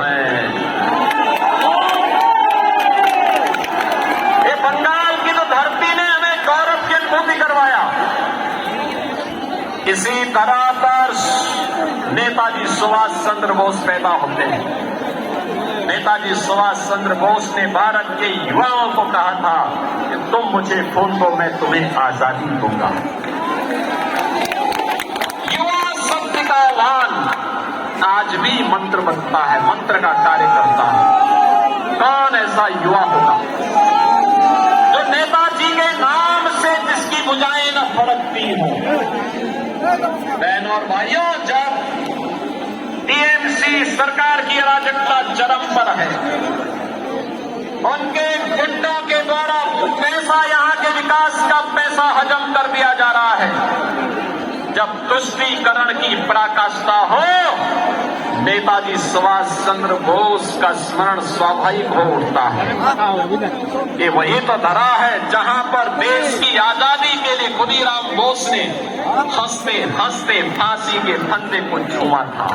है। ये बंगाल की तो धरती ने हमें गौरव की अनुभूति करवाया। इसी तरह पर नेताजी सुभाष चंद्र बोस पैदा होते हैं। नेताजी सुभाष चंद्र बोस ने भारत के युवाओं को कहा था कि तुम मुझे खून दो, मैं तुम्हें आजादी दूंगा। युवा शक्ति का आह्वान आज भी मंत्र बनता है, मंत्र का कार्य करता है। कौन ऐसा युवा होगा जो नेताजी के नाम से जिसकी भुजाएं न फड़कती हो। बहनों और भाइयों, जब टीएमसी सरकार की अराजकता चरम पर है, उनके गुंडों के द्वारा पैसा, यहां के विकास का पैसा हजम कर दिया जा रहा है, जब तुष्टीकरण की पराकाष्ठा हो, नेताजी सुभाष चंद्र बोस का स्मरण स्वाभाविक हो उठता है। ये वही तो धरा है जहां पर देश की आजादी के लिए खुदीराम बोस ने हंसते हंसते फांसी के फंदे को छुआ था।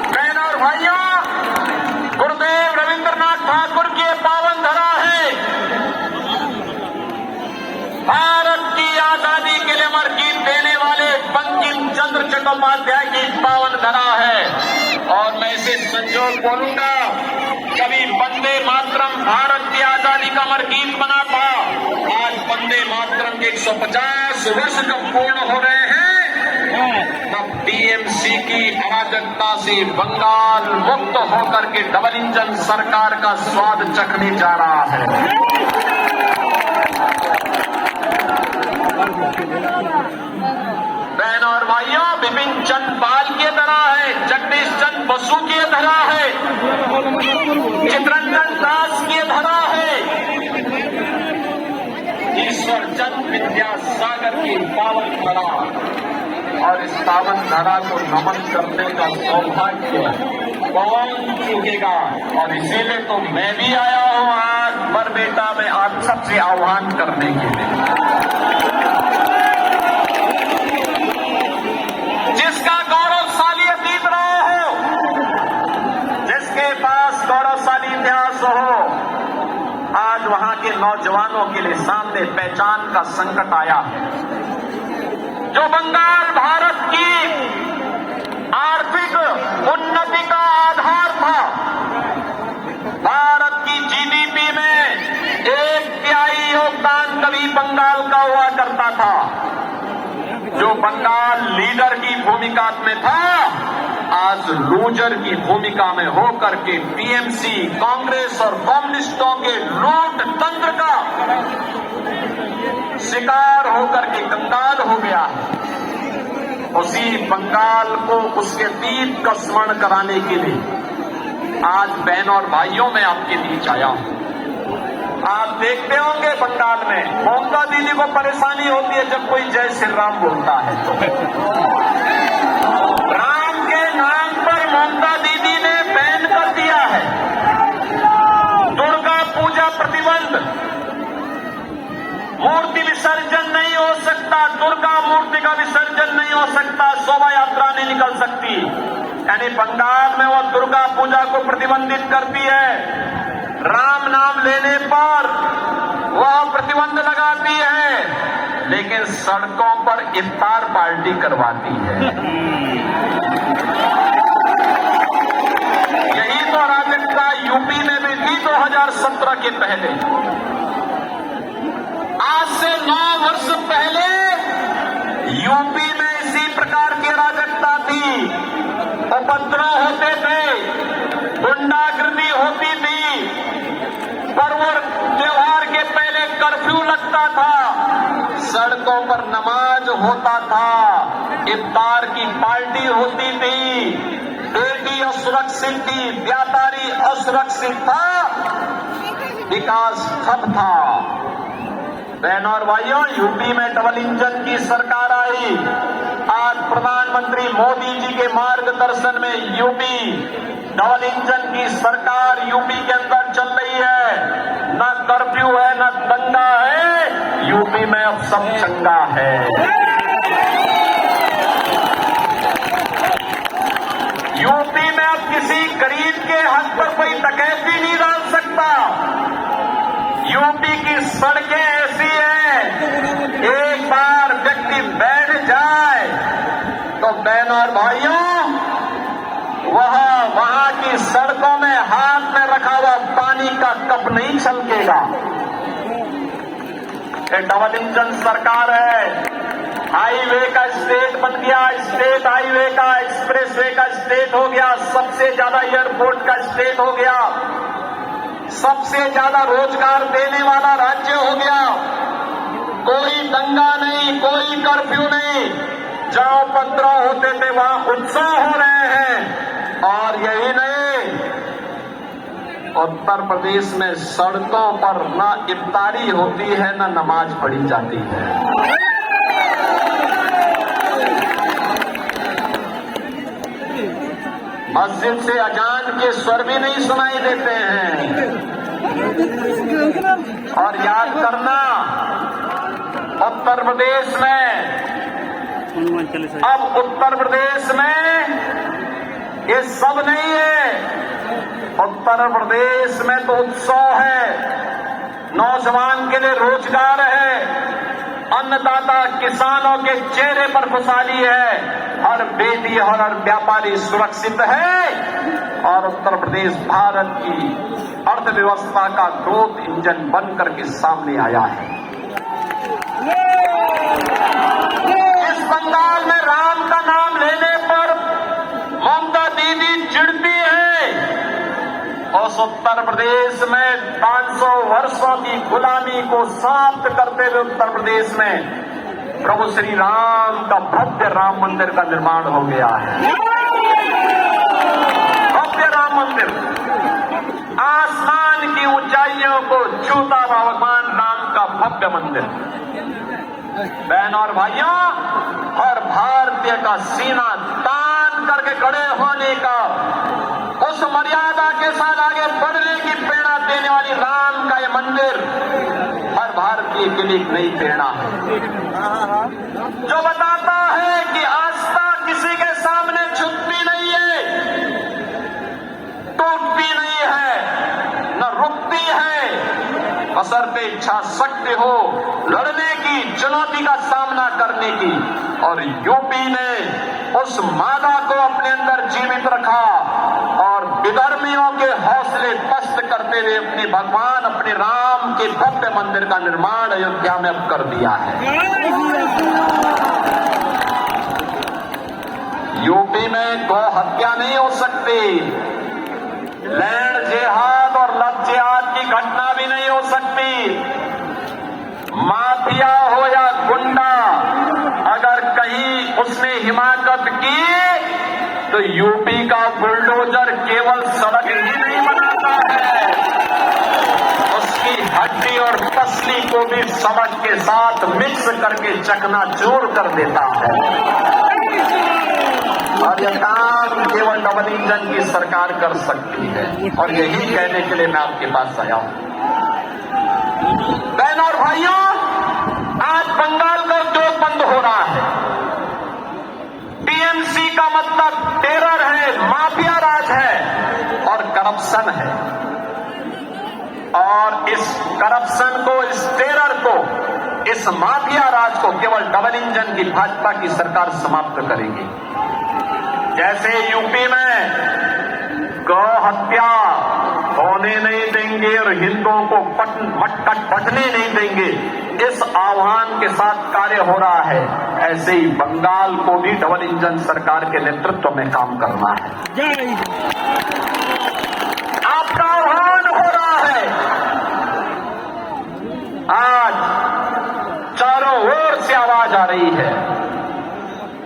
बहनों और भाइयों, गुरुदेव रविंद्रनाथ ठाकुर की पावन धरा है। भारत की आजादी के लिए अमर गीत देने वाले बंकिम चंद्र चट्टोपाध्याय की पावन धरा है। और मैं इसे संजोग बोलूंगा, कभी वंदे मातरम भारत की आजादी का अमर गीत बना था, आज वंदे मातरम के 150 वर्ष जब पूर्ण हो रहे हैं, तब टीएमसी की अराजकता से बंगाल मुक्त होकर के डबल इंजन सरकार का स्वाद चखने जा रहा है। बहनों और भाइयों, बिपिन चंद्र पाल की तरह है, जगदीश चंद्र बसु की तरह है, चित्रंजन दास की तरह है, ईश्वर चंद्र विद्यासागर की पावन धरा। और इस पावन धरा को नमन करने का सौभाग्य कौन चूकेगा। और इसीलिए तो मैं भी आया हूं आज बरबेटा में आप सबसे आह्वान करने के लिए, जिसका गौरवशाली अतीत रहा हो, जिसके पास गौरवशाली इतिहास हो, आज वहां के नौजवानों के लिए सामने पहचान का संकट आया है। जो बंगाल भारत की आर्थिक उन्नति का आधार था, भारत की जीडीपी में 1/3 योगदान कभी बंगाल का हुआ करता था। जो बंगाल लीडर की भूमिका में था, आज लूजर की भूमिका में होकर के टीएमसी, कांग्रेस और कम्युनिस्टों के लूट तंत्र का शिकार होकर के कंगाल हो गया है। उसी बंगाल को उसके अतीत का स्मरण कराने के लिए आज बहनों और भाइयों में आपके बीच आया हूं। आप देखते होंगे बंगाल में ममता दीदी को परेशानी होती है जब कोई जय श्री राम बोलता है तो। राम के नाम पर ममता दीदी ने बैन कर दिया है। दुर्गा पूजा प्रतिबंध, मूर्ति विसर्जन नहीं हो सकता, दुर्गा मूर्ति का विसर्जन नहीं हो सकता, शोभा यात्रा नहीं निकल सकती। यानी बंगाल में वो दुर्गा पूजा को प्रतिबंधित करती है, राम नाम लेने पर वह प्रतिबंध लगाती है, लेकिन सड़कों पर इफ्तार पार्टी करवाती है। यही तो अराजकता यूपी में भी थी 2017 के पहले। आज से 9 वर्ष पहले यूपी में इसी प्रकार की अराजकता थी, उपद्रव होते थे, गुंडागर्दी होती थी, पर्व त्योहार के पहले कर्फ्यू लगता था, सड़कों पर नमाज होता था, इफ्तार की पार्टी होती थी, बेटी असुरक्षित थी, व्यापारी असुरक्षित था, विकास ठप था। बहनों और भाइयों, यूपी में डबल इंजन की सरकार आई। आज प्रधानमंत्री मोदी जी के मार्गदर्शन में यूपी डबल इंजन की सरकार यूपी के अंदर चल रही है। न कर्फ्यू है, न दंगा है, यूपी में अब सब चंगा है। यूपी में अब किसी गरीब के हक पर कोई डकैती नहीं डाल सकता। यूपी की सड़कें ऐसी हैं, एक बार व्यक्ति बैठ जाए तो बहनों और भाइयों, वहां की सड़कों में हाथ में रखा हुआ पानी का कप नहीं छलकेगा। ये डबल इंजन सरकार है। हाईवे का स्टेट बन गया, स्टेट हाईवे का, एक्सप्रेसवे का स्टेट हो गया, सबसे ज्यादा एयरपोर्ट का स्टेट हो गया, सबसे ज्यादा रोजगार देने वाला राज्य हो गया। कोई दंगा नहीं, कोई कर्फ्यू नहीं, जहां उपद्रव होते थे वहां उत्सव हो रहे हैं। और यही नहीं, उत्तर प्रदेश में सड़कों पर न इफ्तारी होती है न नमाज पढ़ी जाती है। मस्जिद से अजान के स्वर भी नहीं सुनाई देते हैं। और याद करना, उत्तर प्रदेश में, अब उत्तर प्रदेश में ये सब नहीं है। उत्तर प्रदेश में तो उत्सव है, नौजवान के लिए रोजगार है, अन्नदाता किसानों के चेहरे पर खुशहाली है, हर बेटी और हर व्यापारी सुरक्षित है। और उत्तर प्रदेश भारत की अर्थव्यवस्था का ग्रोथ इंजन बनकर के सामने आया है। इस बंगाल में राम का नाम लेने पर ममता दीदी चिढ़ती है। उस उत्तर प्रदेश में 500 वर्षों की गुलामी को समाप्त करते हुए उत्तर प्रदेश में प्रभु श्री राम का भव्य राम मंदिर का निर्माण हो गया है। भव्य राम मंदिर, आसमान की ऊंचाइयों को छूता भगवान राम का भव्य मंदिर। बहनों और भाइयों, हर भारतीय का सीना तान करके खड़े होने का, उस मर्यादा के साथ आगे बढ़ने की प्रेरणा देने वाली राम का ये मंदिर हर भारतीय के लिए एक नई प्रेरणा है, जो बताता है कि आस्था किसी के सामने झुकती नहीं है, टूटती नहीं है, न रुकती है, बशर्ते इच्छा शक्ति हो लड़ने की, चुनौती का सामना करने की। और यूपी ने उस मादा को अपने अंदर जीवित रखा और विधर्मियों के हौसले पस्त करते हुए अपने भगवान, अपने राम के भव्य मंदिर का निर्माण अयोध्या में अब कर दिया है। यूपी में गौ हत्या नहीं हो सकती, लैंड जिहाद और लव जिहाद की घटना भी नहीं हो सकती। माफिया हो या गुंडा, अगर कहीं उसने हिमाकत की तो यूपी का बुलडोजर केवल सड़क ही नहीं बनाता है, उसकी हड्डी और पसली को भी सड़क के साथ मिक्स करके चकनाचूर कर देता है। और यह काम केवल डबल इंजन की सरकार कर सकती है। और यही कहने के लिए मैं आपके पास आया हूं। बहनों और भाइयों, आज बंगाल का उद्योग बंद हो रहा है। टीएमसी का मतलब टेरर है, माफिया राज है और करप्शन है। और इस करप्शन को, इस टेरर को, इस माफिया राज को केवल डबल इंजन की भाजपा की सरकार समाप्त करेगी। जैसे यूपी में गौ हत्या होने नहीं देंगे और हिंदुओं को मटकट बटने नहीं देंगे, इस आह्वान के साथ कार्य हो रहा है, ऐसे ही बंगाल को भी डबल इंजन सरकार के नेतृत्व में काम करना है। आपका आह्वान हो रहा है। आज चारों ओर से आवाज आ रही है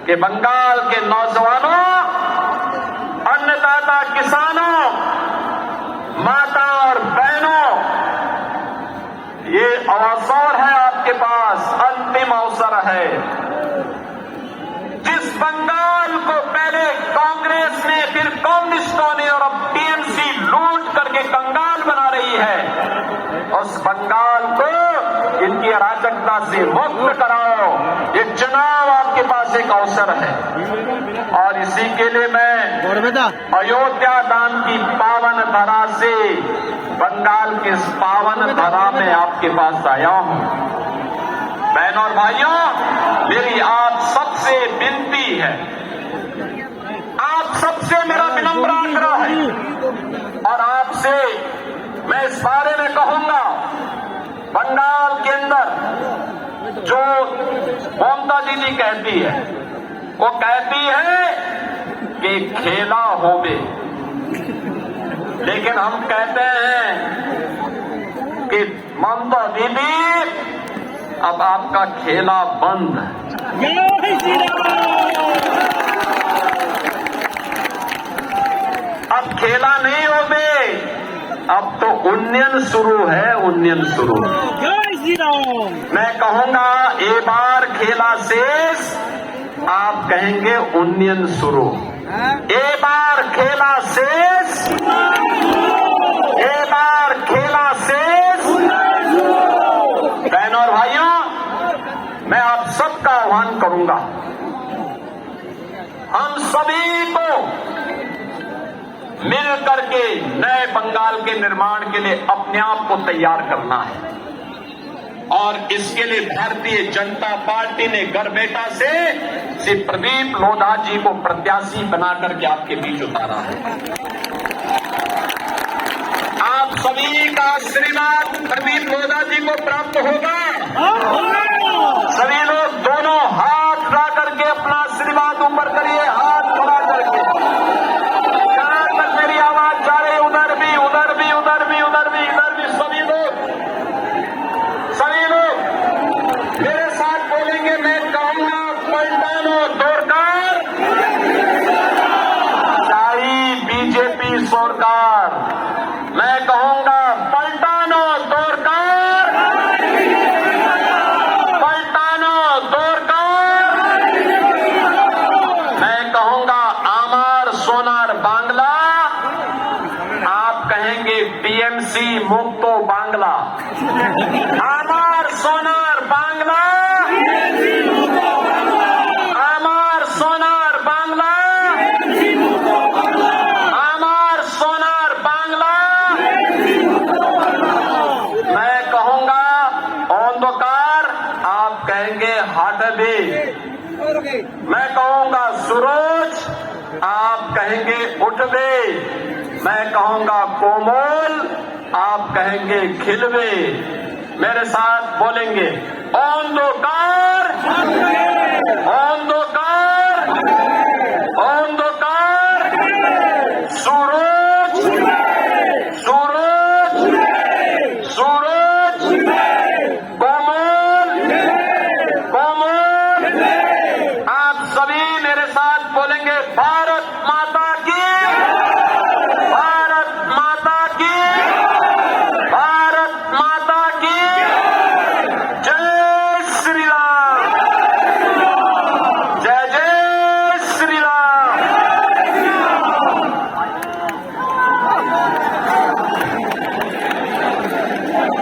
कि बंगाल के नौजवानों, अन्नदाता किसानों, माता और बहनों, ये अवसर है आपके पास, अंतिम अवसर है। जिस बंगाल को पहले कांग्रेस ने, फिर कम्युनिस्टों ने और अब टीएमसी लूट करके कंगाल बना रही है, उस बंगाल को इनकी अराजक अराजकता से मुक्त कराओ। ये चुनाव आपके पास एक अवसर है और इसी के लिए मैं अयोध्या धाम की पावन धरा से बंगाल के इस पावन धरा में आपके पास आया हूं। बहनों और भाइयों, मेरी आप सबसे विनती है, आप सबसे मेरा विनम्र आग्रह है और आपसे मैं इस बारे में कहूंगा, बंगाल के अंदर जो ममता दीदी कहती है, वो कहती है कि खेला होवे, लेकिन हम कहते हैं कि ममता दीदी अब आपका खेला बंद है। अब खेला नहीं होवे, अब तो उन्नयन शुरू है, उन्नयन शुरू। मैं कहूंगा ए बार खेला शेष, आप कहेंगे उन्नयन शुरू। ए बार खेला शेष, ए बार खेला शेष। बहनों और भाइयों, मैं आप सबका आह्वान करूंगा, हम सभी को मिल करके नए बंगाल के निर्माण के लिए अपने आप को तैयार करना है और इसके लिए भारतीय जनता पार्टी ने गरबेटा से श्री प्रदीप लोधा जी को प्रत्याशी बना करके आपके बीच उतारा है। आप सभी का आशीर्वाद प्रदीप लोधा जी को प्राप्त होगा। सभी लोग दोनों हाथ उठा करके अपना आशीर्वाद ऊपर करिए, हाथ खड़ा करके। जहां तक मेरी आवाज जा रही, उधर भी, उधर भी, उधर भी, उधर भी, इधर भी, सभी लोग मेरे साथ बोलेंगे। मैं कहूंगा पलटानो सरकार, चाहे बीजेपी सरकार। मैं कहूंगा पलटानो सरकार, पलटानो सरकार। मैं कहूंगा आमार सोनार बांग्ला, आप कहेंगे टीएमसी मुक्तो बांग्ला। आमार सोनार बांग्ला, आमार सोनार बांग्ला, आमार सोनार बांग्ला। मैं कहूंगा अंधकार, आप कहेंगे हटबे। मैं कहूंगा सूरज, आप कहेंगे उठबे। मैं कहूंगा कोमल, आप कहेंगे खिलवे। मेरे साथ बोलेंगे अंधकार, अंधकार, अंधकार, सूरज, सूरज, सूरज, कोमल, कोमल। आप सभी मेरे साथ बोलेंगे भारत माता